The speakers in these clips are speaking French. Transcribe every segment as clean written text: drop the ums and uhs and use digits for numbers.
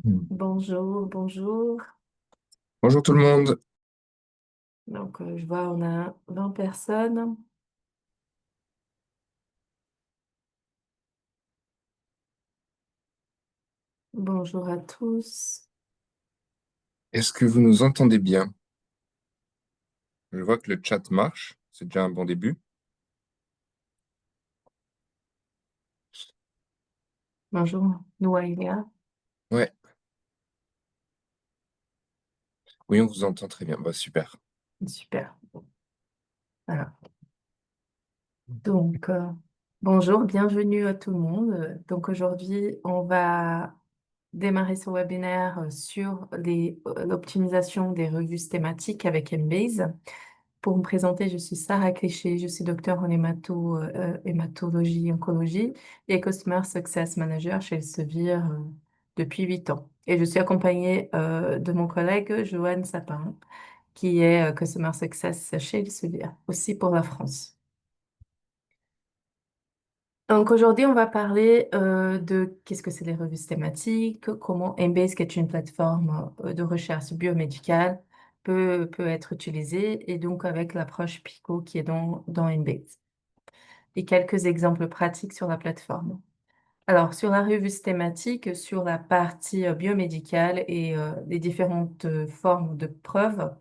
Bonjour, bonjour. Bonjour tout le monde. Donc, je vois, on a 20 personnes. Bonjour à tous. Est-ce que vous nous entendez bien? Je vois que le chat marche. C'est déjà un bon début. Bonjour, Nouaïlia. Ouais, oui, on vous entend très bien. Bah, super. Super. Voilà. Donc, bonjour, bienvenue à tout le monde. Donc, aujourd'hui, on va démarrer ce webinaire sur l'optimisation des revues thématiques avec Embase. Pour me présenter, je suis Sarah Cléché, je suis docteur en hématologie, oncologie et Customer Success Manager chez Elsevier depuis 8 ans. Et je suis accompagnée de mon collègue Joanne Sapin, qui est Customer Success chez Elsevier, aussi pour la France. Donc aujourd'hui, on va parler de qu'est-ce que c'est les revues thématiques, comment Embase, qui est une plateforme de recherche biomédicale, peut être utilisée, et donc avec l'approche PICO qui est dans Embase. Et quelques exemples pratiques sur la plateforme. Alors, sur la revue thématique, sur la partie biomédicale et les différentes formes de preuves,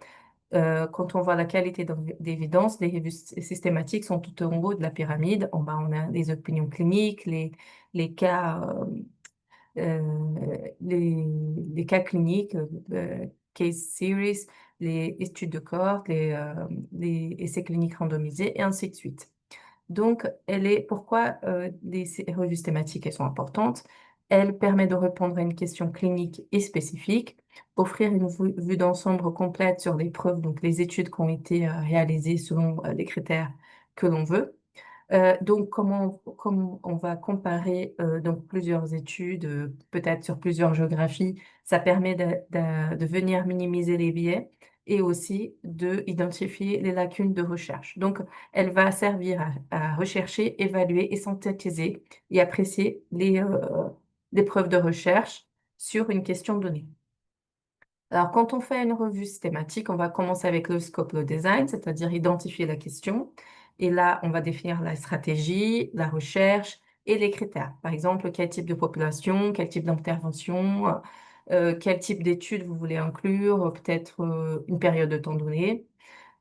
quand on voit la qualité d'évidence, les revues systématiques sont tout en haut de la pyramide. En bas, on a les opinions cliniques, les cas, les cas cliniques, case series, les études de cohorte, les essais cliniques randomisés, et ainsi de suite. Donc, pourquoi ces revues thématiques elles sont importantes? Elles permettent de répondre à une question clinique et spécifique, offrir une vue d'ensemble complète sur les preuves, donc les études qui ont été réalisées selon les critères que l'on veut. Donc, comment on va comparer donc plusieurs études, peut-être sur plusieurs géographies, ça permet de venir minimiser les biais et aussi de identifier les lacunes de recherche. Donc, elle va servir à rechercher, évaluer et synthétiser et apprécier les preuves de recherche sur une question donnée. Alors, quand on fait une revue thématique, on va commencer avec le scope, le design, c'est-à-dire identifier la question. Et là, on va définir la stratégie, la recherche et les critères. Par exemple, quel type de population, quel type d'intervention, quel type d'études vous voulez inclure, peut-être une période de temps donnée.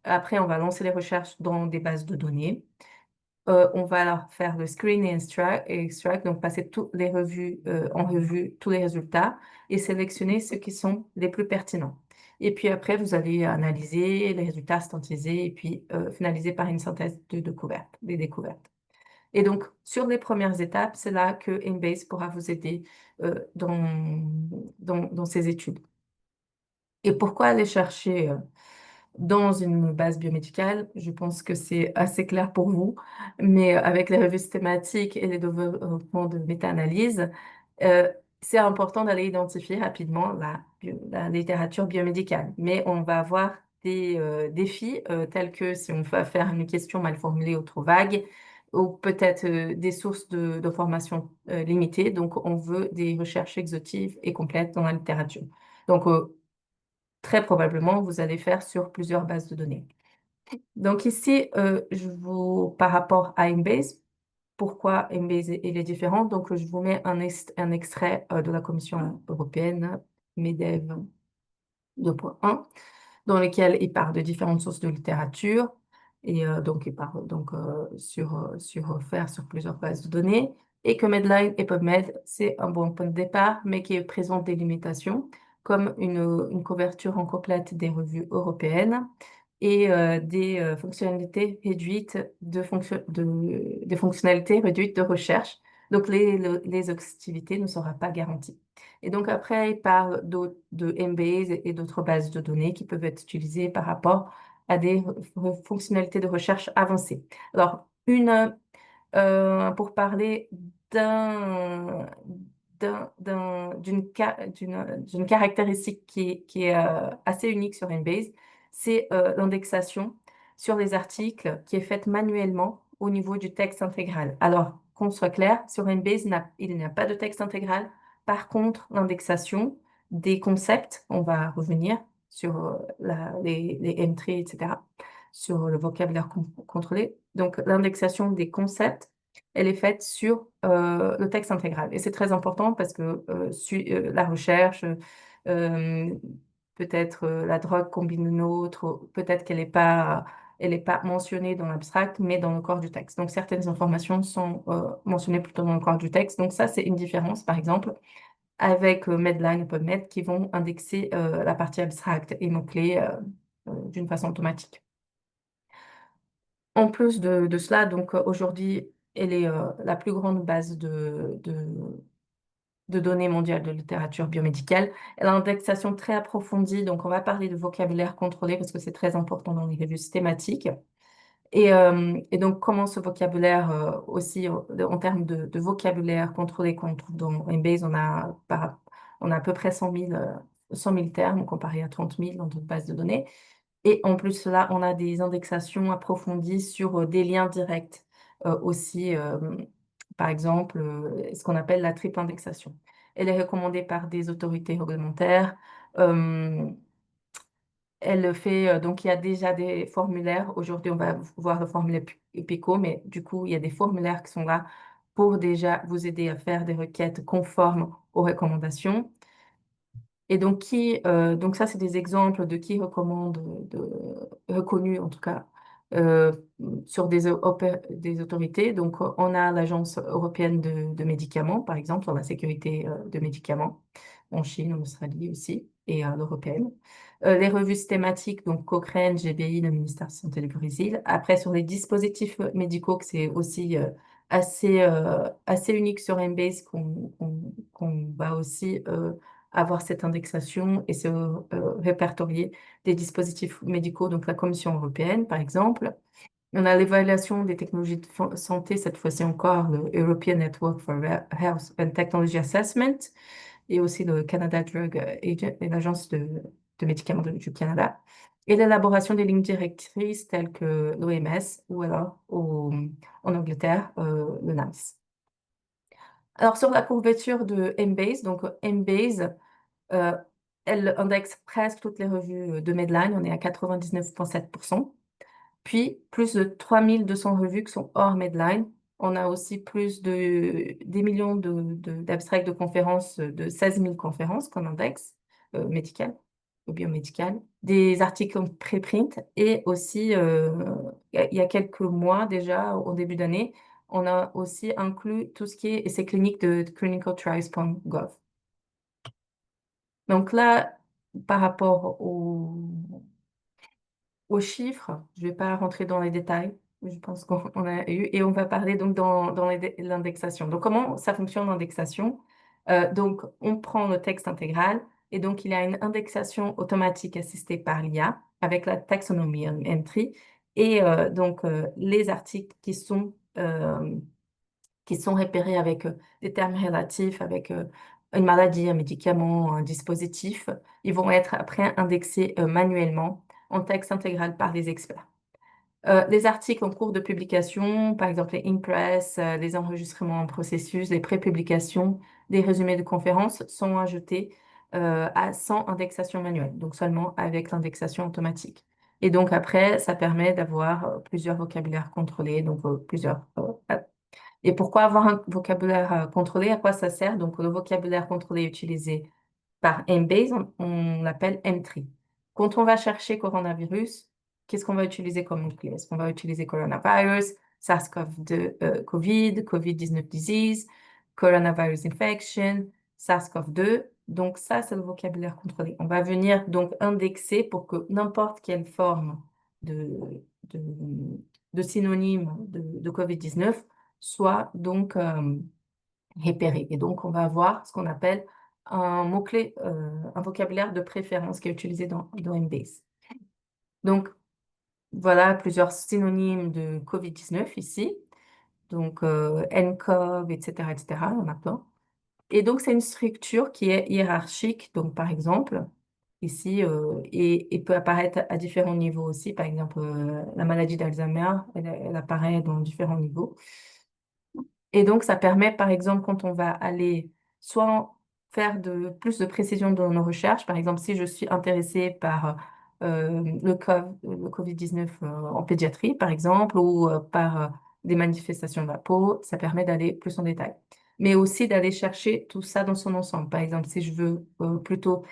Après, on va lancer les recherches dans des bases de données. On va alors faire le screen et extract, donc passer toutes les revues, en revue tous les résultats et sélectionner ceux qui sont les plus pertinents. Et puis après, vous allez analyser les résultats, synthétiser et puis finaliser par une synthèse des découvertes. Et donc, sur les premières étapes, c'est là que Embase pourra vous aider dans ces études. Et pourquoi aller chercher dans une base biomédicale? Je pense que c'est assez clair pour vous, mais avec les revues thématiques et les développements de méta-analyse, euh, c'est important d'aller identifier rapidement la littérature biomédicale. Mais on va avoir des défis tels que si on va faire une question mal formulée ou trop vague, ou peut-être des sources d'informations limitées. Donc, on veut des recherches exhaustives et complètes dans la littérature. Donc, très probablement, vous allez faire sur plusieurs bases de données. Donc ici, par rapport à Embase, pourquoi Embase il est différent? Donc je vous mets un extrait de la Commission européenne, MEDEV 2.1, dans lequel il parle de différentes sources de littérature. Et donc, il parle donc, sur faire sur plusieurs bases de données. Et que Medline et PubMed, c'est un bon point de départ, mais qui présente des limitations, comme une couverture incomplète des revues européennes et des fonctionnalités réduites des fonctionnalités réduites de recherche. Donc, l'exhaustivité ne sera pas garantie. Et donc après, il parle de Embase et d'autres bases de données qui peuvent être utilisées par rapport à des fonctionnalités de recherche avancées. Alors, pour parler d'un, d'une caractéristique qui est assez unique sur Embase, c'est l'indexation sur les articles qui est faite manuellement au niveau du texte intégral. Alors, qu'on soit clair, sur Embase, il n'y a pas de texte intégral. Par contre, l'indexation des concepts. On va revenir sur les entries, etc., sur le vocabulaire contrôlé. Donc, l'indexation des concepts, elle est faite sur le texte intégral. Et c'est très important parce que la recherche, euh, peut-être la drogue combine une autre, peut-être qu'elle n'est pas elle n'est pas mentionnée dans l'abstract, mais dans le corps du texte. Donc, certaines informations sont mentionnées plutôt dans le corps du texte. Donc, ça, c'est une différence, par exemple, avec Medline et PubMed qui vont indexer la partie abstracte et mots-clés d'une façon automatique. En plus de cela, donc aujourd'hui, elle est la plus grande base de données mondiales de littérature biomédicale. Elle a une indexation très approfondie, donc on va parler de vocabulaire contrôlé parce que c'est très important dans les revues thématiques. Et donc, comment ce vocabulaire aussi, en termes de vocabulaire contrôlé qu'on trouve dans Embase, on a à peu près 100 000 termes comparé à 30 000 dans d'autres bases de données. Et en plus, là, on a des indexations approfondies sur des liens directs aussi, par exemple, ce qu'on appelle la triple indexation. Elle est recommandée par des autorités réglementaires. euh, Elle le fait, donc il y a déjà des formulaires. Aujourd'hui, on va voir le formulaire PICO, mais du coup, il y a des formulaires qui sont là pour déjà vous aider à faire des requêtes conformes aux recommandations. Et donc, donc ça, c'est des exemples de qui recommande, reconnus en tout cas, euh, sur des autorités. Donc, on a l'Agence européenne de médicaments, par exemple, sur la sécurité de médicaments, en Chine, en Australie aussi, et l'européenne. Les revues thématiques, donc Cochrane, GBI, le ministère de la Santé du Brésil. Après, sur les dispositifs médicaux, que c'est aussi assez unique sur Embase qu'on va aussi avoir cette indexation et se répertorier des dispositifs médicaux, donc la Commission européenne, par exemple. On a l'évaluation des technologies de santé, cette fois-ci encore, le European Network for Health and Technology Assessment, et aussi le Canada Drug Agent, et l'Agence de médicaments du Canada, et l'élaboration des lignes directrices telles que l'OMS ou alors en Angleterre, le NICE. Alors, sur la couverture de Embase, donc Embase, euh, elle indexe presque toutes les revues de Medline, on est à 99,7%. Puis, plus de 3200 revues qui sont hors Medline. On a aussi plus de des millions d'abstracts de conférences, de 16 000 conférences qu'on indexe, médicales ou biomédicales, des articles en préprint et aussi, il y a quelques mois déjà, au début d'année, on a aussi inclus tout ce qui est essais cliniques de clinicaltrials.gov. Donc là, par rapport aux chiffres, je ne vais pas rentrer dans les détails, je pense qu'on a eu, et on va parler donc dans l'indexation. Donc, comment ça fonctionne l'indexation? Donc, on prend le texte intégral, et donc il y a une indexation automatique assistée par l'IA avec la taxonomie entry, et donc les articles qui sont repérés avec des termes relatifs, avec une maladie, un médicament, un dispositif, ils vont être après indexés manuellement en texte intégral par les experts. Les articles en cours de publication, par exemple les in-press, les enregistrements en processus, les pré-publications, des résumés de conférences sont ajoutés sans indexation manuelle, donc seulement avec l'indexation automatique. Et donc après, ça permet d'avoir plusieurs vocabulaires contrôlés, donc plusieurs et pourquoi avoir un vocabulaire contrôlé? À quoi ça sert? Donc, le vocabulaire contrôlé utilisé par Embase, on l'appelle M3. Quand on va chercher coronavirus, qu'est-ce qu'on va utiliser comme mot-clé? Est-ce qu'on va utiliser coronavirus, SARS-CoV-2, COVID, COVID-19 disease, coronavirus infection, SARS-CoV-2? Donc, ça, c'est le vocabulaire contrôlé. On va venir donc indexer pour que n'importe quelle forme de, de, de synonyme de COVID-19 soit donc repéré. Et donc, on va avoir ce qu'on appelle un mot-clé, un vocabulaire de préférence qui est utilisé dans Embase. Donc, voilà plusieurs synonymes de COVID-19 ici. Donc, nCoV, etc., etc., on a plein. Et donc, c'est une structure qui est hiérarchique. Donc, par exemple, ici, et peut apparaître à différents niveaux aussi. Par exemple, la maladie d'Alzheimer, elle apparaît dans différents niveaux. Et donc, ça permet, par exemple, quand on va aller soit faire plus de précision dans nos recherches. Par exemple, si je suis intéressée par le COVID-19 en pédiatrie, par exemple, ou par des manifestations de la peau, ça permet d'aller plus en détail. Mais aussi d'aller chercher tout ça dans son ensemble. Par exemple, si je veux plutôt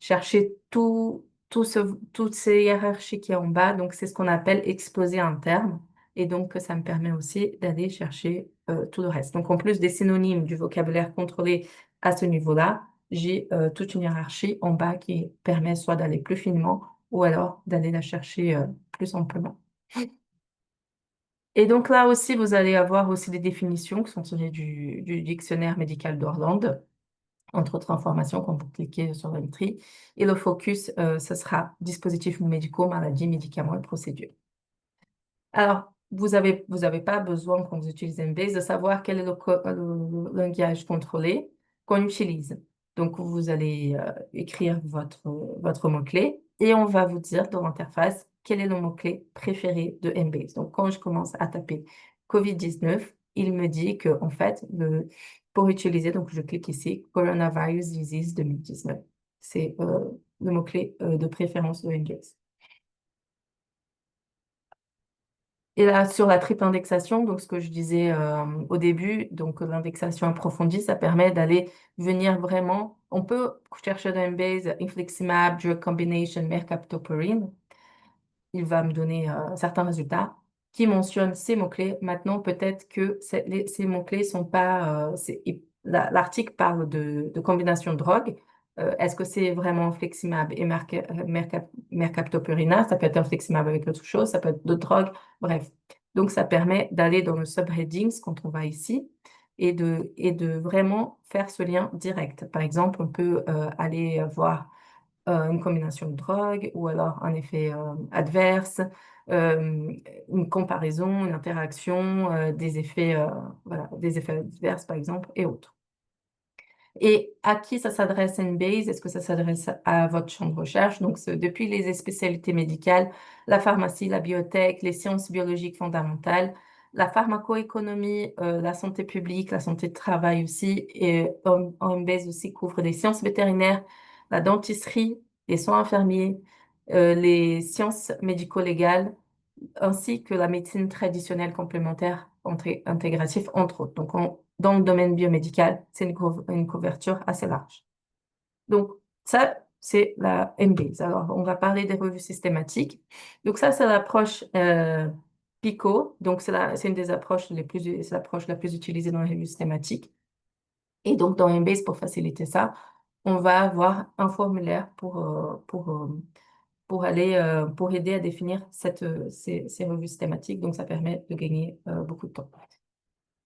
chercher toutes ces hiérarchies qui est en bas, donc c'est ce qu'on appelle exposer un terme. Et donc, ça me permet aussi d'aller chercher tout le reste. Donc, en plus des synonymes du vocabulaire contrôlé à ce niveau-là, j'ai toute une hiérarchie en bas qui permet soit d'aller plus finement ou alors d'aller la chercher plus amplement. Et donc là aussi, vous allez avoir aussi des définitions qui sont tirées du dictionnaire médical d'Orland, entre autres informations quand vous cliquez sur l'entrée. Et le focus, ce sera dispositifs médicaux, maladies, médicaments et procédures. Alors, vous avez pas besoin, quand vous utilisez Embase, de savoir quel est le langage contrôlé qu'on utilise. Donc, vous allez écrire votre mot-clé et on va vous dire dans l'interface quel est le mot-clé préféré de Embase. Donc, quand je commence à taper COVID-19, il me dit que, en fait, pour utiliser, donc je clique ici, Coronavirus Disease 2019. C'est le mot-clé de préférence de Embase. Et là, sur la triple indexation, donc ce que je disais au début, donc l'indexation approfondie, ça permet d'aller venir vraiment. On peut chercher dans Embase infliximab, drug combination, mercaptopurine. Il va me donner certains résultats qui mentionnent ces mots-clés. Maintenant, peut-être que ces mots-clés sont pas. L'article parle de combination de drogue. Est-ce que c'est vraiment infliximab et mercaptopurina? Ça peut être infliximab avec autre chose, ça peut être d'autres drogues. Bref. Donc, ça permet d'aller dans le subheadings quand on va ici et de vraiment faire ce lien direct. Par exemple, on peut aller voir une combinaison de drogue ou alors un effet adverse, euh, une comparaison, une interaction, voilà, des effets adverses par exemple et autres. Et à qui ça s'adresse Embase? Est-ce que ça s'adresse à votre champ de recherche? Donc, depuis les spécialités médicales, la pharmacie, la biotech, les sciences biologiques fondamentales, la pharmacoéconomie, la santé publique, la santé de travail aussi, et Embase aussi couvre les sciences vétérinaires, la dentisterie, les soins infirmiers, les sciences médico-légales, ainsi que la médecine traditionnelle complémentaire intégrative, entre autres. Donc, dans le domaine biomédical, c'est une couverture assez large. Donc, ça, c'est la MBase. Alors, on va parler des revues systématiques. Donc, ça, c'est l'approche PICO. Donc, c'est une des approches c'est l'approche la plus utilisée dans les revues systématiques. Et donc, dans Embase, pour faciliter ça, on va avoir un formulaire pour aider à définir ces revues systématiques. Donc, ça permet de gagner beaucoup de temps.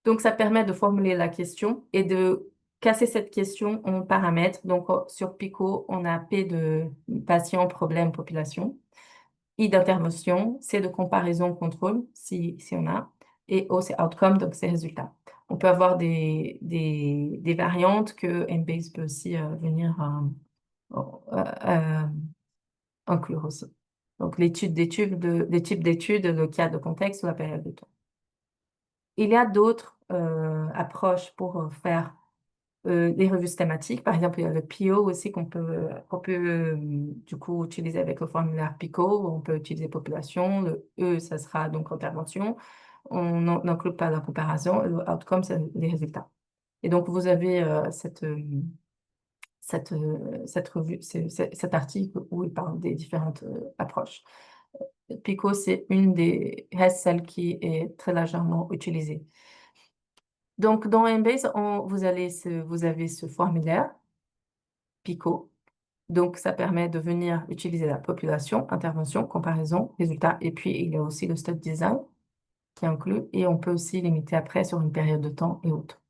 Donc, ça permet de formuler la question et de casser cette question en paramètres. Donc, sur PICO, on a P de patient, problème, population. I d'intervention, C de comparaison, contrôle, si on a. Et O, c'est outcome, donc c'est résultat. On peut avoir des variantes que Embase peut aussi venir euh, inclure aussi. Donc, les types d'études, le cas de contexte ou la période de temps. Il y a d'autres approches pour faire les revues thématiques. Par exemple, il y a le PIO aussi qu'on peut du coup utiliser avec le formulaire PICO. On peut utiliser population. Le E, ça sera donc intervention. On n'inclut pas la comparaison. Le outcome, c'est les résultats. Et donc, vous avez cette revue, cet article où il parle des différentes approches. PICO, reste celle qui est très largement utilisée. Donc, dans Embase, vous avez ce formulaire PICO. Donc, ça permet de venir utiliser la population, intervention, comparaison, résultat. Et puis, il y a aussi le step design qui est inclus. Et on peut aussi limiter après sur une période de temps et autres.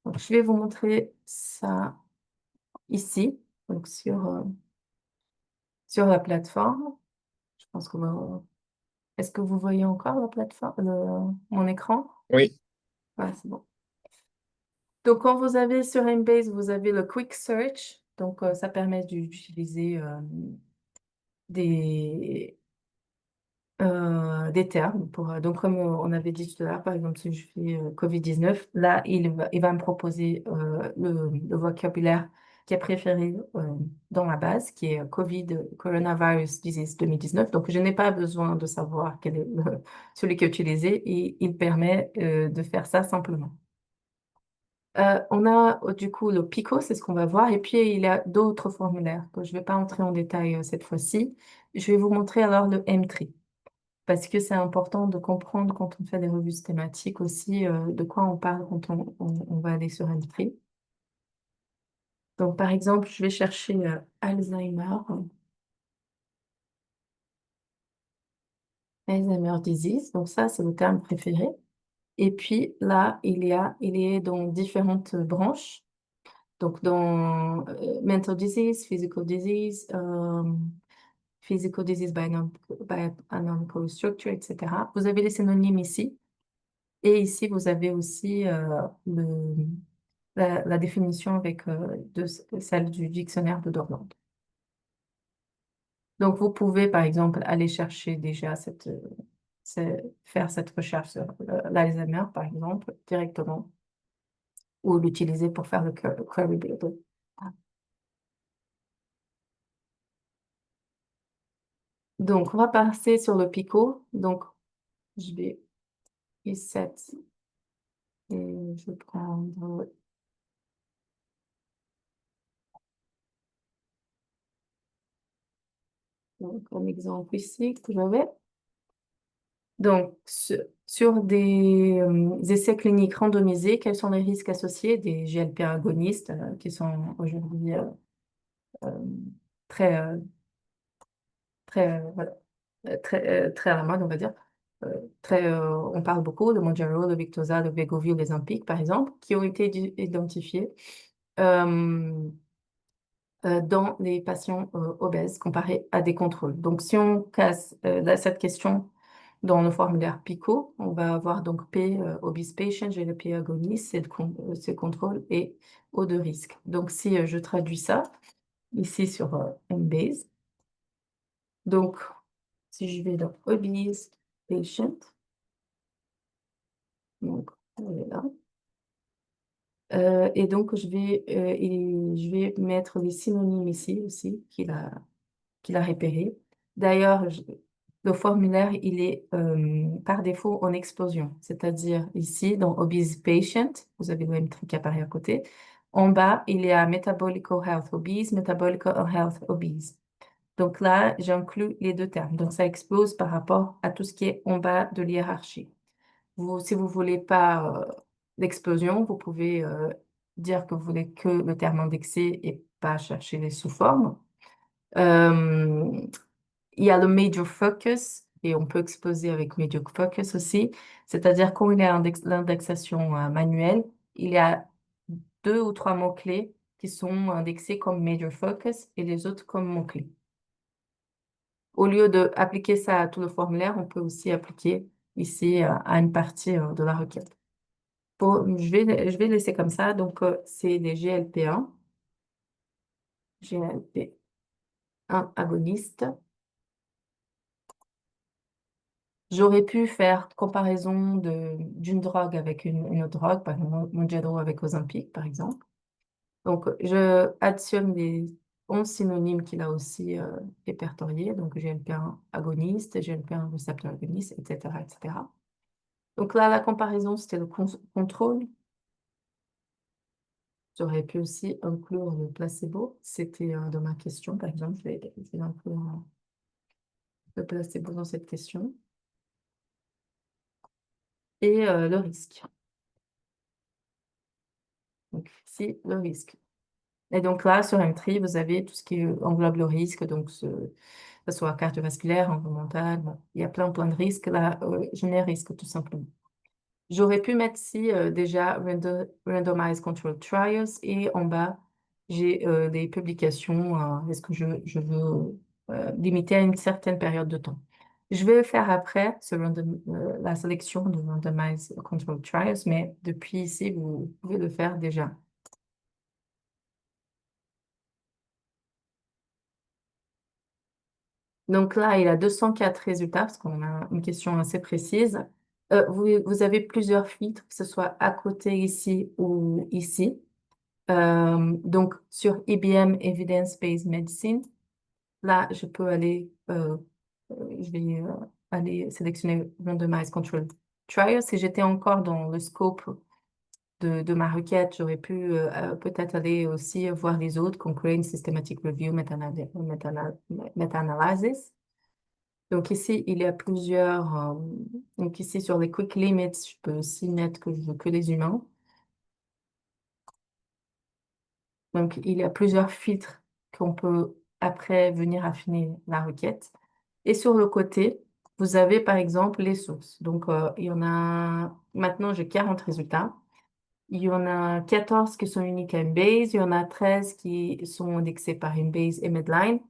Donc, je vais vous montrer ça ici, donc sur la plateforme. Je pense que est-ce que vous voyez encore la plateforme, mon écran? Oui, Ouais, c'est bon. Donc, quand vous avez sur Embase, vous avez le Quick Search. Donc, ça permet d'utiliser des, des termes. Donc, comme on avait dit tout à l'heure, par exemple, si je fais Covid-19, là, il va me proposer le vocabulaire qui est préféré dans ma base, qui est Covid, Coronavirus Disease 2019. Donc, je n'ai pas besoin de savoir quel est celui qui est utilisé et il permet de faire ça simplement. On a du coup le PICO, c'est ce qu'on va voir, et puis il y a d'autres formulaires que je ne vais pas entrer en détail cette fois-ci. Je vais vous montrer alors le M3 parce que c'est important de comprendre quand on fait des revues thématiques aussi de quoi on parle quand on va aller sur M3. Donc par exemple, je vais chercher Alzheimer disease, donc ça c'est le terme préféré. Et puis là, il est dans différentes branches. Donc, dans mental disease, physical disease by anatomical structure, etc. Vous avez les synonymes ici. Et ici, vous avez aussi la définition avec celle du dictionnaire de Dorland. Donc, vous pouvez, par exemple, aller chercher déjà faire cette recherche sur l'Alzheimer, par exemple, directement, ou l'utiliser pour faire le query builder. Donc, on va passer sur le Pico. Donc, je vais reset et je vais prendre donc, un exemple ici que j'avais. Donc, sur des essais cliniques randomisés, quels sont les risques associés des GLP agonistes qui sont aujourd'hui euh, très, voilà, très à la mode, on va dire. On parle beaucoup de Mounjaro, de Victoza, de Wegovy, les Ozempic, par exemple, qui ont été identifiés euh, dans les patients obèses comparés à des contrôles. Donc, si on casse cette question dans le formulaire PICO, on va avoir donc P, obese patient, GLP agonist, c'est le contrôle, et O de risque. Donc, si je traduis ça ici sur Embase, donc si je vais dans obese patient, donc on est là, et donc je vais mettre les synonymes ici aussi qu'il a repéré. D'ailleurs, le formulaire, il est par défaut en explosion. C'est-à-dire ici, dans Obese Patient, vous avez le même truc qui apparaît à côté. En bas, il y a Metabolical Health Obese, Metabolical Health Obese. Donc là, j'inclus les deux termes. Donc ça explose par rapport à tout ce qui est en bas de l'hiérarchie. Si vous voulez pas d'explosion, vous pouvez dire que vous voulez que le terme indexé et pas chercher les sous-formes. Euh, il y a le major focus et on peut exposer avec major focus aussi. C'est-à-dire quand il y a l'indexation manuelle, il y a deux ou trois mots-clés qui sont indexés comme major focus et les autres comme mots-clés. Au lieu d'appliquer ça à tout le formulaire, on peut aussi appliquer ici à une partie de la requête. Je vais laisser comme ça. Donc, c'est des GLP1, GLP1 agonistes. J'aurais pu faire comparaison d'une drogue avec une autre drogue, par exemple Mounjaro avec Ozempic, par exemple. Donc, je additionne les 11 synonymes qu'il a aussi répertoriés, donc GLP1 agoniste, GLP1 récepteur agoniste, etc., etc. Donc là, la comparaison, c'était le contrôle. J'aurais pu aussi inclure le placebo. C'était dans ma question, par exemple, je vais inclure le placebo dans cette question. Et le risque. Donc, ici, le risque. Et donc là, sur M3, vous avez tout ce qui englobe le risque, donc que ce soit cardiovasculaire, environnemental, bon, il y a plein de risques. Là, je mets risque tout simplement. J'aurais pu mettre ici déjà Randomized Control Trials et en bas, j'ai des publications. Est-ce que je veux limiter à une certaine période de temps? Je vais le faire après, la sélection de Randomized Control Trials, mais depuis ici, vous pouvez le faire déjà. Donc là, il a 204 résultats parce qu'on a une question assez précise. Vous avez plusieurs filtres, que ce soit à côté ici ou ici. Donc sur IBM Evidence-Based Medicine, là, je peux aller, je vais aller sélectionner Randomized Controlled Trial. Si j'étais encore dans le scope de ma requête, j'aurais pu peut-être aller aussi voir les autres, Cochrane Systematic Review, Meta-Analysis. Donc ici, il y a plusieurs. Donc ici, sur les Quick Limits, je peux aussi mettre que je veux que les humains. Donc il y a plusieurs filtres qu'on peut après venir affiner la requête. Et sur le côté, vous avez par exemple les sources. Donc il y en a. Maintenant, j'ai 40 résultats. Il y en a 14 qui sont uniques à Embase. Il y en a 13 qui sont indexés par Embase et Medline.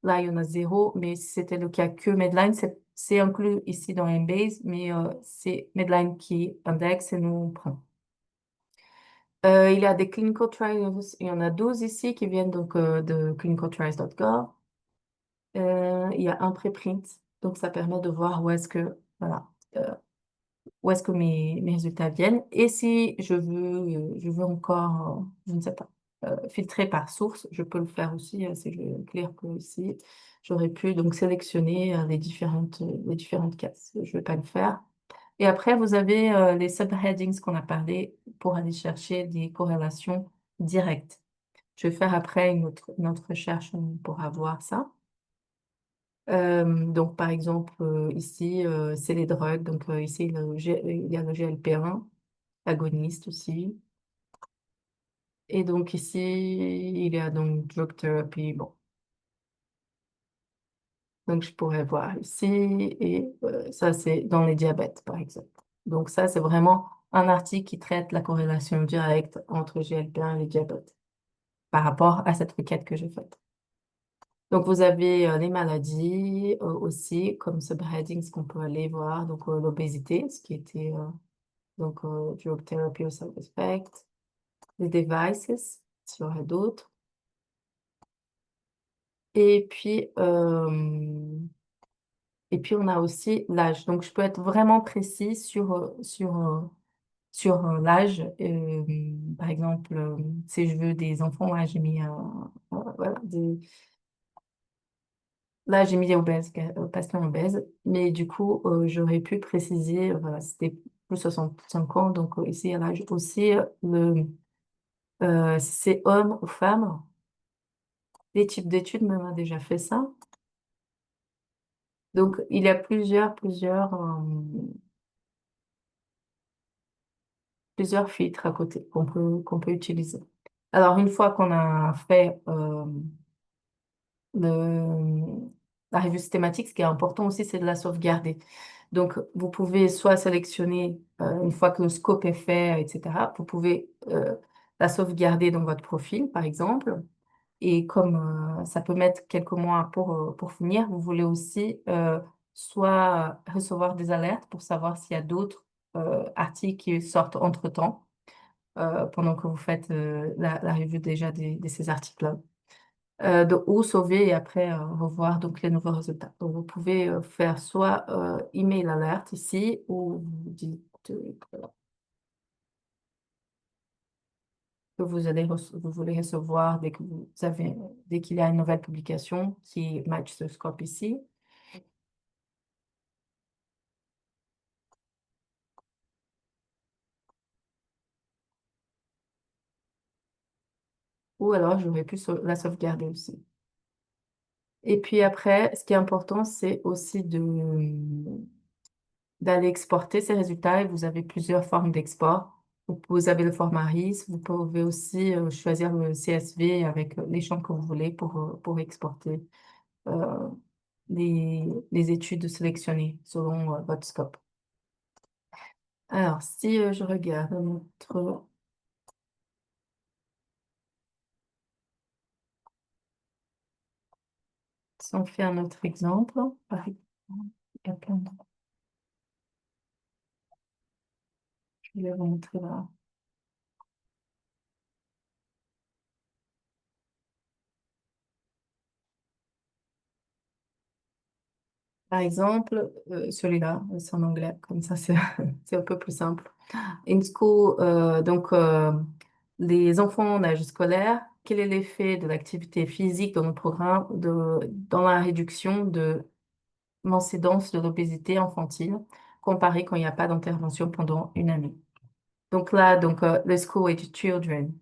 Là, il y en a zéro, mais si c'était le cas que Medline, c'est inclus ici dans Embase, mais c'est Medline qui indexe et nous on prend. Il y a des clinical trials, il y en a 12 ici qui viennent donc de clinicaltrials.gov. Il y a un préprint, donc ça permet de voir où est-ce que, voilà, où est-ce que mes résultats viennent. Et si je veux encore, je ne sais pas, filtrer par source, je peux le faire aussi. Si je claire que ici, j'aurais pu donc sélectionner les différentes cases. Je ne vais pas le faire. Et après, vous avez les subheadings qu'on a parlé pour aller chercher des corrélations directes. Je vais faire après une autre recherche pour avoir ça. Donc, par exemple, ici, c'est les drogues. Donc, ici, il y a le GLP-1, agoniste aussi. Et donc, ici, il y a donc drug therapy. Bon, donc, je pourrais voir ici. Et ça, c'est dans les diabètes, par exemple. Donc, ça, c'est vraiment un article qui traite la corrélation directe entre GLP-1 et les diabètes par rapport à cette requête que j'ai faite. Donc, vous avez les maladies aussi, comme subheadings qu'on peut aller voir. Donc, l'obésité, ce qui était donc drug therapy or self-respect. Les devices, s'il y aurait d'autres. Et puis, on a aussi l'âge. Donc, je peux être vraiment précis sur l'âge. Par exemple, si je veux des enfants, là, j'ai mis voilà, là, j'ai mis des obèses, patients obèses. Mais du coup, j'aurais pu préciser, voilà, c'était plus 65 ans. Donc, ici, à l'âge aussi, si c'est homme ou femme. Les types d'études, on a déjà fait ça. Donc, il y a plusieurs filtres à côté qu'on peut utiliser. Alors, une fois qu'on a fait le- la revue systématique, ce qui est important aussi, c'est de la sauvegarder. Donc, vous pouvez soit sélectionner, une fois que le scope est fait, etc., vous pouvez la sauvegarder dans votre profil, par exemple. Et comme ça peut mettre quelques mois pour finir, vous voulez aussi soit recevoir des alertes pour savoir s'il y a d'autres articles qui sortent entre-temps, pendant que vous faites la revue déjà de ces articles-là. Ou sauver et après revoir donc les nouveaux résultats. Donc vous pouvez faire soit email alerte ici ou vous dites que vous voulez recevoir dès qu'il y a une nouvelle publication qui match ce scope ici. Ou alors j'aurais pu la sauvegarder aussi. Et puis après, ce qui est important, c'est aussi d'aller exporter ces résultats et vous avez plusieurs formes d'export. Vous avez le format RIS, vous pouvez aussi choisir le CSV avec les champs que vous voulez pour exporter euh, les études sélectionnées selon votre scope. Alors, si je regarde si on fait un autre exemple, par exemple, il y a plein de... Je vais vous montrer là. Par exemple, celui-là, c'est en anglais, comme ça c'est c'est un peu plus simple. In school, les enfants en âge scolaire, quel est l'effet de l'activité physique dans le programme dans la réduction de l'incidence de l'obésité infantile, comparé quand il n'y a pas d'intervention pendant une année? Donc là, le school age children,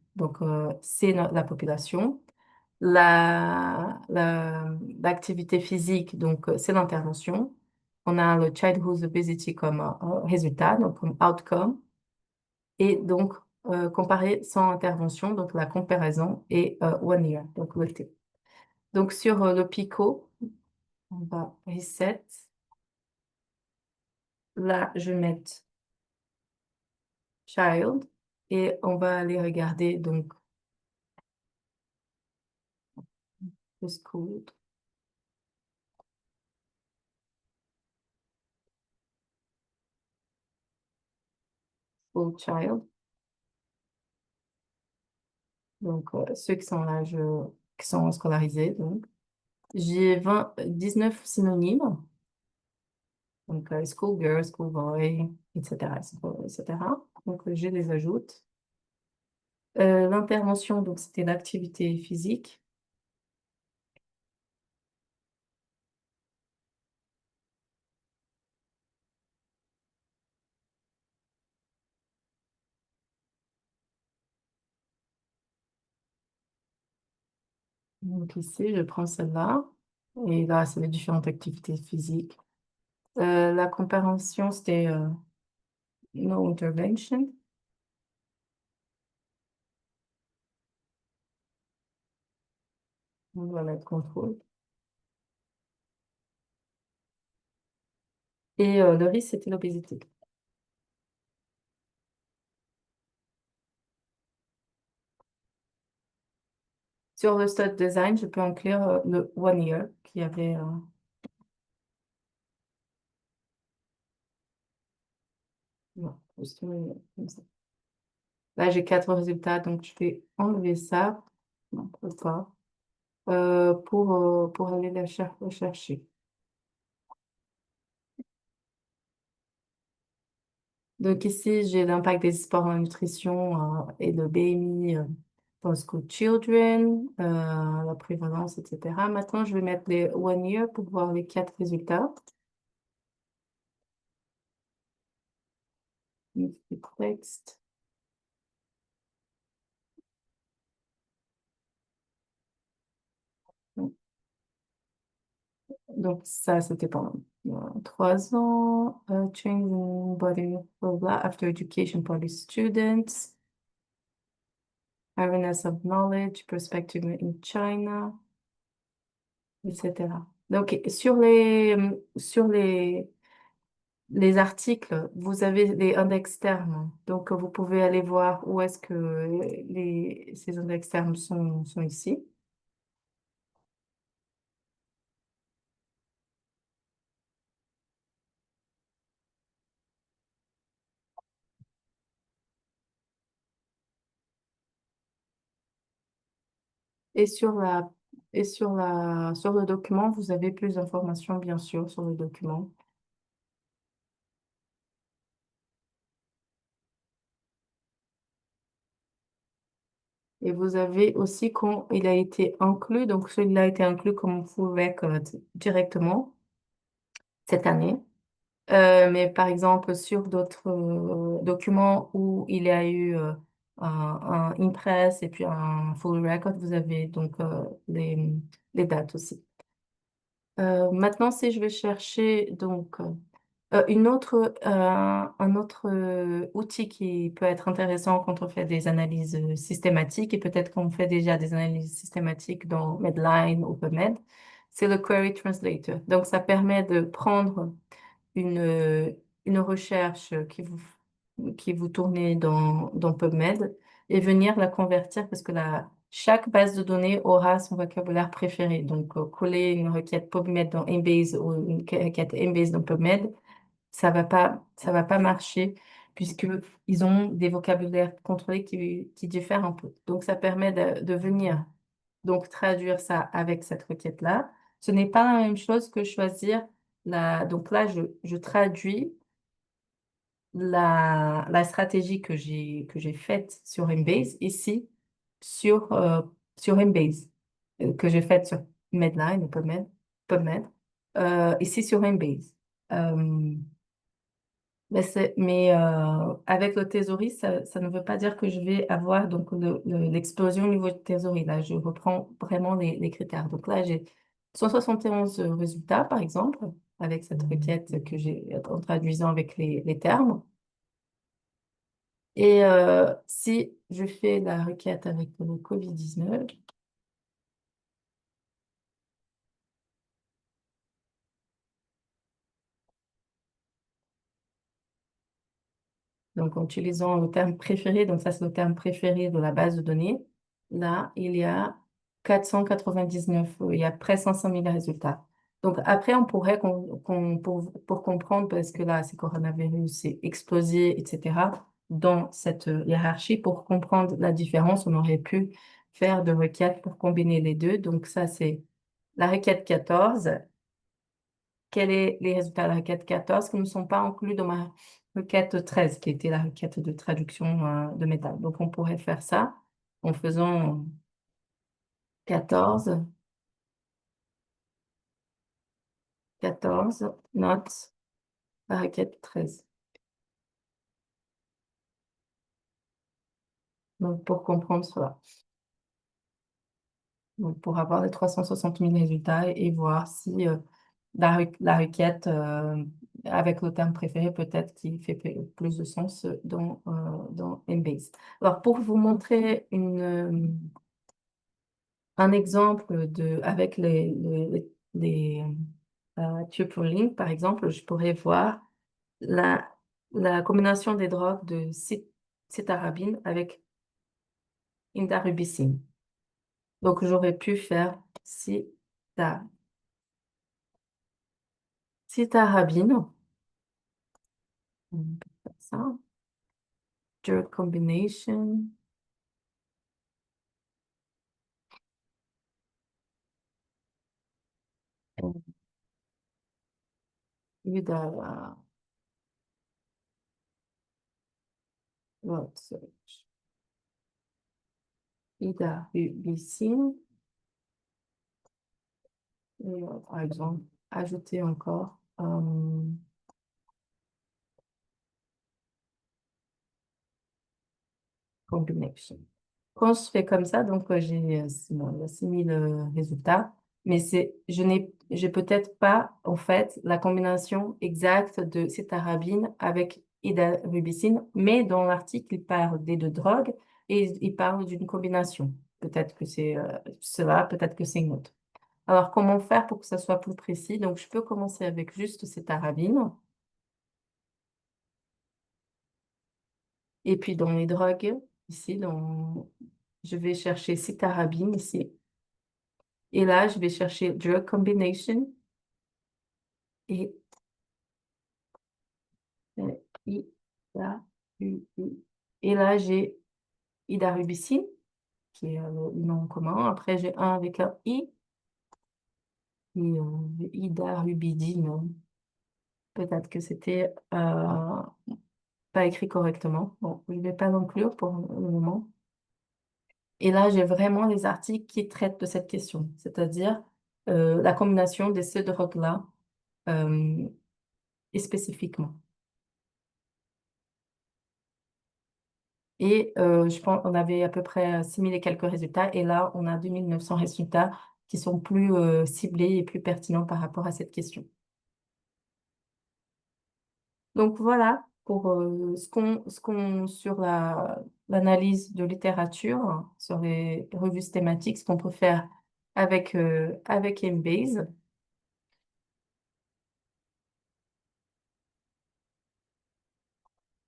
c'est la population. L'activité physique, c'est l'intervention. On a le childhood obesity comme résultat, donc comme outcome. Et comparé sans intervention, donc la comparaison est 1 year, donc le T. Donc sur le PICO, on va reset. Là, je vais mettre child et on va aller regarder le school, school child. Ceux qui sont qui sont scolarisés. Donc, j'ai 19 synonymes. School girl, school boy, etc., etc. Je les ajoute. L'intervention, donc, c'était l'activité physique. Donc, ici, je prends celle-là. Et là, c'est les différentes activités physiques. La comparaison, c'était no intervention. On va mettre contrôle. Et le risque, c'était l'obésité. Sur le stade design, je peux inclure le 1 year qui avait. Non, juste comme ça. Là, j'ai 4 résultats, donc je vais enlever ça. Non, faut pas. Pour aller la rechercher. Donc ici, j'ai l'impact des sports en nutrition et le BMI pour School Children, la prévalence, etc. Maintenant, je vais mettre les 1 year pour voir les 4 résultats. Texte. Donc ça, c'était pendant 3 ans. Training body, blah, blah, after education for the students. Awareness of knowledge, perspective in China, etc. Donc, les articles, vous avez les index termes. Donc, vous pouvez aller voir où est-ce que ces index termes sont ici. Et sur le document, vous avez plus d'informations, bien sûr, sur le document. Et vous avez aussi quand il a été inclus, donc celui-là a été inclus comme full record directement cette année. Mais par exemple, sur d'autres documents où il y a eu un impress et puis un full record, vous avez les dates aussi. Maintenant, si je vais chercher un autre outil qui peut être intéressant quand on fait des analyses systématiques et peut-être qu'on fait déjà des analyses systématiques dans Medline ou PubMed, c'est le Query Translator. Donc, ça permet de prendre une, une recherche qui vous tournez dans PubMed et venir la convertir parce que chaque base de données aura son vocabulaire préféré. Donc, coller une requête PubMed dans Embase ou une requête Embase dans PubMed, ça va pas marcher puisque ils ont des vocabulaires contrôlés qui diffèrent un peu. Donc, ça permet de venir traduire ça avec cette requête-là. Ce n'est pas la même chose que choisir Donc là, je traduis la stratégie que j'ai faite sur Embase ici sur Embase, que j'ai faite sur Medline ou PubMed, ici sur Embase. Euh, avec le thésaurien, ça ne veut pas dire que je vais avoir donc l'explosion au niveau de thésaurien. Là, je reprends vraiment les critères. Donc là, j'ai 171 résultats, par exemple, avec cette requête que j'ai en traduisant avec les termes. Et si je fais la requête avec le COVID-19, donc en utilisant le terme préféré, donc ça c'est le terme préféré de la base de données, là il y a 499, il y a près 500 000 résultats. Donc après on pourrait, pour comprendre, parce que là c'est coronavirus, c'est explosé, etc., dans cette hiérarchie, pour comprendre la différence, on aurait pu faire de requêtes pour combiner les deux. Donc ça c'est la requête 14. Quels sont les résultats de la requête 14 qui ne sont pas inclus dans ma requête 13, qui était la requête de traduction de métal. Donc, on pourrait faire ça en faisant 14, 14 notes la requête 13. Donc, pour comprendre cela. Donc, pour avoir les 360 000 résultats et voir si la requête avec le terme préféré peut-être qui fait plus de sens dans Embase. Alors, pour vous montrer un exemple avec les tuple link, par exemple, je pourrais voir la, la combinaison des drogues de cytarabine avec indarubicine. Donc, j'aurais pu faire cytarabine, on peut faire ça, drug combination, ida- what, idarubicine, et par exemple, ajouter encore combination. Quand je fais comme ça, donc j'ai 6000 résultats, mais j'ai peut-être pas en fait la combinaison exacte de cytarabine avec idarubicine, mais dans l'article, il parle des deux drogues et il parle d'une combinaison. Peut-être que c'est cela, peut-être que c'est une autre. Alors, comment faire pour que ça soit plus précis? Donc, je peux commencer avec juste cytarabine. Et puis, dans les drogues, ici, je vais chercher cytarabine ici. Et là, je vais chercher drug combination et I, A, U, I. Et là, j'ai idarubicine, qui est le nom commun. Après, j'ai un avec un I, et idarubidine. Peut-être que c'était pas écrit correctement. Bon, je ne vais pas l'inclure pour le moment. Et là, j'ai vraiment les articles qui traitent de cette question, c'est-à-dire la combinaison de ces drogues-là euh, et spécifiquement. Et je pense qu'on avait à peu près 6000 et quelques résultats. Et là, on a 2900 résultats qui sont plus ciblés et plus pertinents par rapport à cette question. Donc voilà pour sur l'analyse de littérature, hein, sur les revues thématiques, ce qu'on peut faire avec Embase.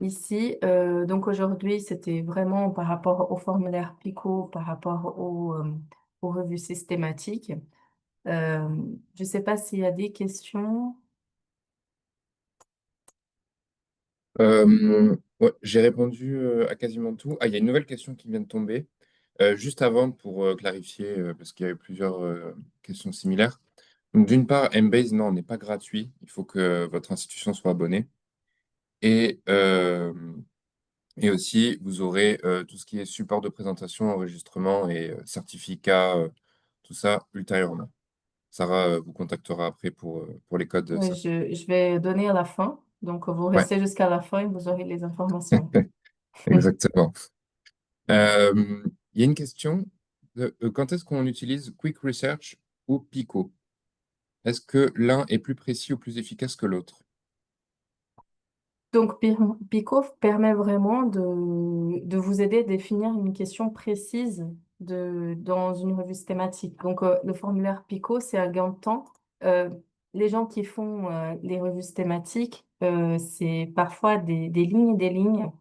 Ici, donc aujourd'hui, c'était vraiment par rapport au formulaire PICO, par rapport aux revues systématiques. Euh, je ne sais pas s'il y a des questions. Ouais, j'ai répondu à quasiment tout. Ah, il y a une nouvelle question qui vient de tomber. Juste avant, pour clarifier, parce qu'il y avait plusieurs questions similaires. Donc, d'une part, Embase, non, n'est pas gratuit. Il faut que votre institution soit abonnée. Et, euh, et aussi, vous aurez tout ce qui est support de présentation, enregistrement et certificat, tout ça ultérieurement. Sarah vous contactera après pour les codes de Oui, ça. je vais donner à la fin. Donc, vous Ouais, restez jusqu'à la fin et vous aurez les informations. exactement. Euh, Il y a une question quand est-ce qu'on utilise Quick Research ou Pico? Est-ce que l'un est plus précis ou plus efficace que l'autre? Donc, Pico permet vraiment de vous aider à définir une question précise dans une revue thématique. Donc, le formulaire Pico, c'est un gain de temps. Euh, les gens qui font les revues thématiques, c'est parfois des lignes et des lignes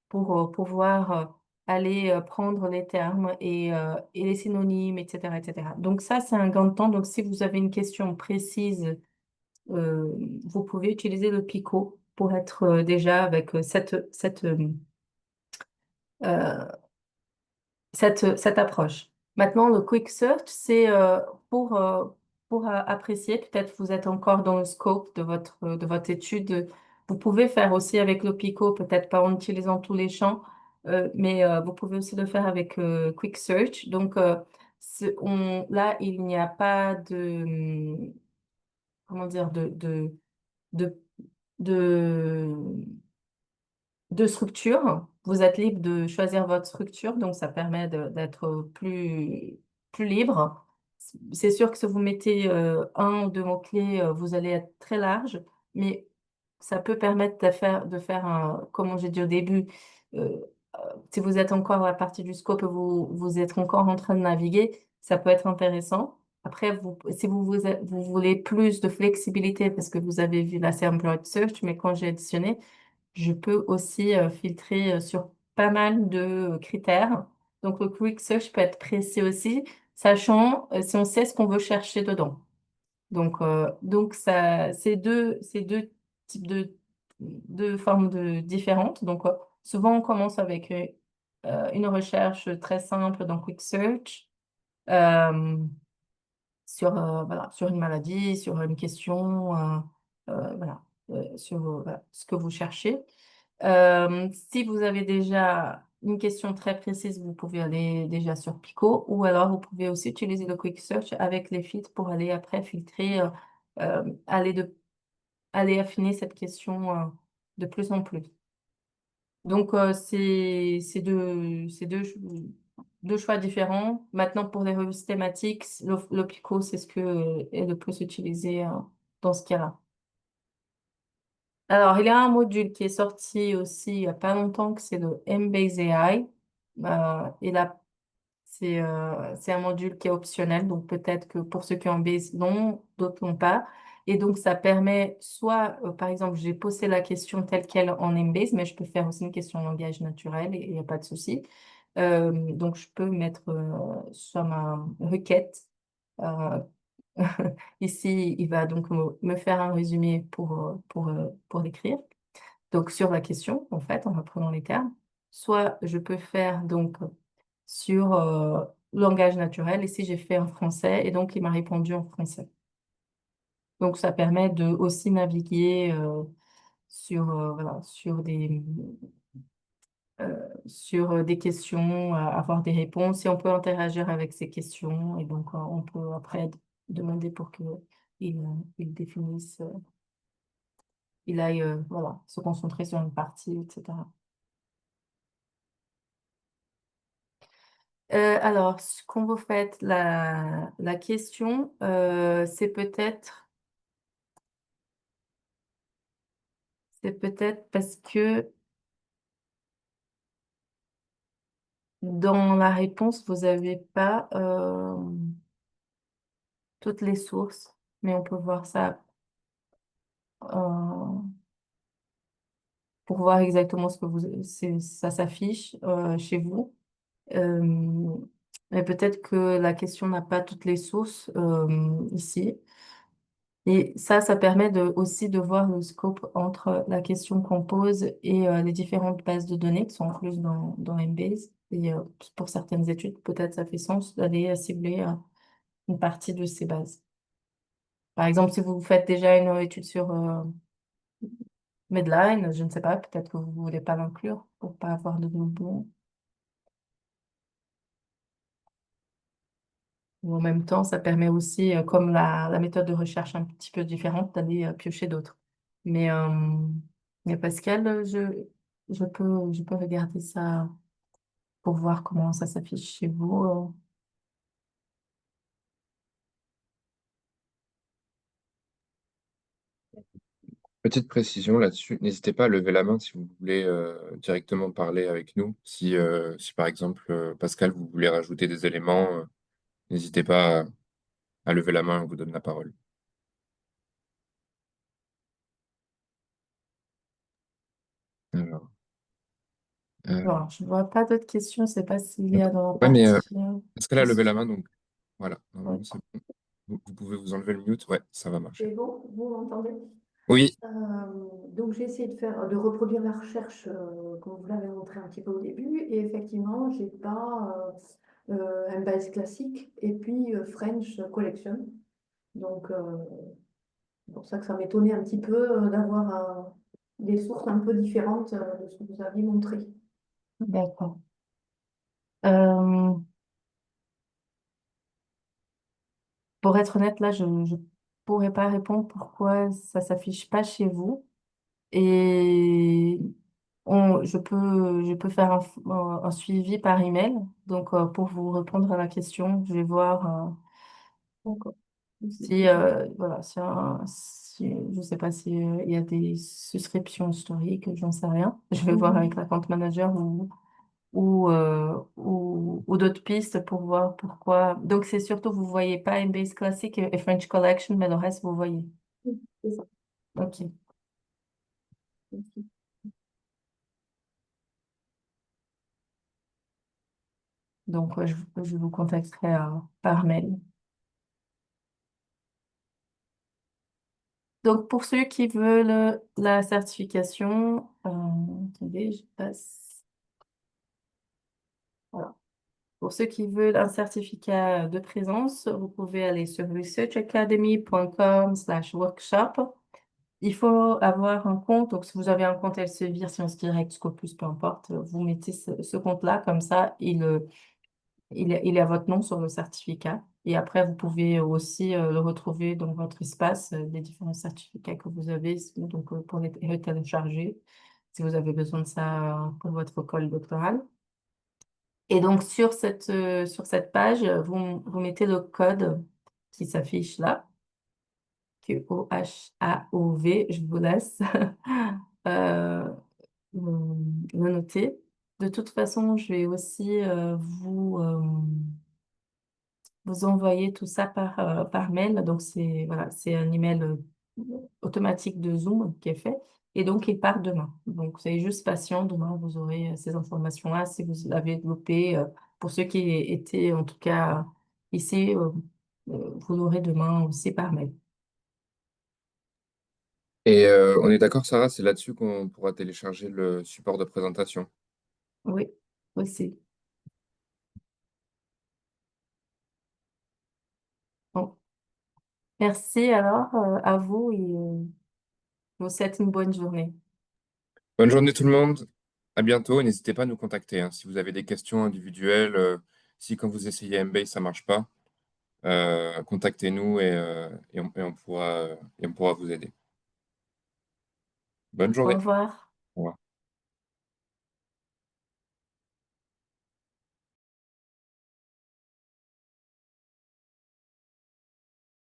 pour pouvoir aller prendre les termes et les synonymes, etc., etc. Donc, ça, c'est un gain de temps. Donc, si vous avez une question précise, euh, vous pouvez utiliser le Pico pour être déjà avec euh, cette approche. Maintenant, le Quick Search, c'est pour, euh, pour apprécier, peut-être vous êtes encore dans le scope de votre étude, vous pouvez faire aussi avec le Pico, peut-être pas en utilisant tous les champs, mais vous pouvez aussi le faire avec Quick Search. Donc, là, il n'y a pas de, comment dire, de, de, de structure. Vous êtes libre de choisir votre structure, donc ça permet d'être plus libre. C'est sûr que si vous mettez un ou deux mots-clés, vous allez être très large, mais ça peut permettre de faire un, comme j'ai dit au début, euh, si vous êtes encore à la partie du scope et vous êtes encore en train de naviguer, ça peut être intéressant. Après, si vous voulez plus de flexibilité, parce que vous avez vu la Sample Search, mais quand j'ai additionné, je peux aussi filtrer sur pas mal de critères. Donc, le Quick Search peut être précis aussi, sachant si on sait ce qu'on veut chercher dedans. Donc ça, c'est deux types de formes différentes. Donc, souvent, on commence avec une recherche très simple dans Quick Search euh, voilà, sur une maladie, sur une question, voilà, sur voilà, ce que vous cherchez. Si vous avez déjà une question très précise, vous pouvez aller déjà sur Pico ou alors vous pouvez aussi utiliser le Quick Search avec les feeds pour aller après filtrer, aller aller affiner cette question de plus en plus. Donc, deux choix différents. Maintenant, pour les revues thématiques, le Pico, c'est ce que est le plus utilisé dans ce cas-là. Alors, il y a un module qui est sorti aussi il n'y a pas longtemps, que c'est le Embase AI. Et là, c'est un module qui est optionnel, donc peut-être que pour ceux qui ont Embase, non, d'autres n'ont pas. Et donc, ça permet soit, par exemple, j'ai posé la question telle qu'elle en Embase, mais je peux faire aussi une question en langage naturel et il n'y a pas de souci. Donc, je peux mettre sur ma requête. euh, Ici, il va donc me faire un résumé pour l'écrire. Donc, sur la question, en fait, en reprenant les termes. Soit je peux faire donc sur langage naturel, ici j'ai fait en français et donc il m'a répondu en français. Donc, ça permet de aussi naviguer voilà, sur des questions, avoir des réponses et on peut interagir avec ces questions et donc on peut après demander pour qu'il définisse, il aille voilà, se concentrer sur une partie, etc. Alors, quand vous faites la question, c'est peut-être parce que dans la réponse, vous n'avez pas toutes les sources, mais on peut voir ça euh, pour voir exactement ce que ça s'affiche chez vous. Euh, mais peut-être que la question n'a pas toutes les sources ici. Et ça permet aussi de voir le scope entre la question qu'on pose et les différentes bases de données qui sont incluses dans Embase. Et pour certaines études, peut-être ça fait sens d'aller cibler une partie de ces bases. Par exemple, si vous faites déjà une étude sur Medline, je ne sais pas, peut-être que vous ne voulez pas l'inclure pour pas avoir de doublons. Ou en même temps, ça permet aussi, comme la méthode de recherche un petit peu différente, d'aller piocher d'autres. Mais, euh, mais Pascal, je peux regarder ça pour voir comment ça s'affiche chez vous. Petite précision là-dessus, n'hésitez pas à lever la main si vous voulez directement parler avec nous. Si par exemple, Pascal, vous voulez rajouter des éléments, n'hésitez pas à lever la main, on vous donne la parole. Alors, euh, Alors, je ne vois pas d'autres questions, je ne sais pas s'il y a d'accord. dans la Ouais, mais partie Pascal a levé la questions. main, donc voilà, Ouais. normalement c'est bon. Vous pouvez vous enlever le mute, ouais, ça va marcher. C'est bon, vous m'entendez? Oui, Euh, donc j'ai essayé de reproduire la recherche comme vous l'avez montré un petit peu au début, et effectivement, j'ai pas un base classique et puis French Collection. Donc c'est pour ça que ça m'étonnait un petit peu d'avoir des sources un peu différentes de ce que vous aviez montré. D'accord. Euh, pour être honnête, là, je ne pourrais pas répondre pourquoi ça s'affiche pas chez vous. Et je peux faire un suivi par email. Donc, pour vous répondre à la question, je vais voir D'accord. si, voilà, si, je sais pas si, il y a des souscriptions historiques, j'en sais rien. Je vais voir avec Mhm. la compte manager ou d'autres pistes pour voir pourquoi. Donc, c'est surtout, vous voyez pas Embase Classic et French Collection, mais le reste, vous voyez. C'est ça. OK. Donc, je vous contacterai par mail. Donc, pour ceux qui veulent la certification, attendez, je passe. Voilà. Pour ceux qui veulent un certificat de présence, vous pouvez aller sur researchacademy.com/workshop. Il faut avoir un compte. Donc, si vous avez un compte Elsevier, Sciences Direct, Scopus, peu importe, vous mettez ce compte-là, comme ça, il est à votre nom sur le certificat. Et après, vous pouvez aussi le retrouver dans votre espace, les différents certificats que vous avez, donc pour les télécharger, si vous avez besoin de ça pour votre école doctorale. Et donc, sur cette page, vous mettez le code qui s'affiche là, QOHAOV, je vous laisse euh, le noter. De toute façon, je vais aussi vous envoyer tout ça par mail. Donc, c'est voilà, c'est un email automatique de Zoom qui est fait. Et donc, il part demain. Donc, soyez juste patient. Demain, vous aurez ces informations-là si vous l'avez développé. Pour ceux qui étaient, en tout cas, ici, vous l'aurez demain aussi par mail. et on est d'accord, Sarah, c'est là-dessus qu'on pourra télécharger le support de présentation. Oui, aussi. Bon. Merci alors à vous et je vous souhaite une bonne journée. Bonne journée tout le monde, à bientôt, et n'hésitez pas à nous contacter hein, si vous avez des questions individuelles, si quand vous essayez Mbase ça marche pas, contactez-nous et on pourra vous aider. Bonne Au journée. revoir. Au revoir.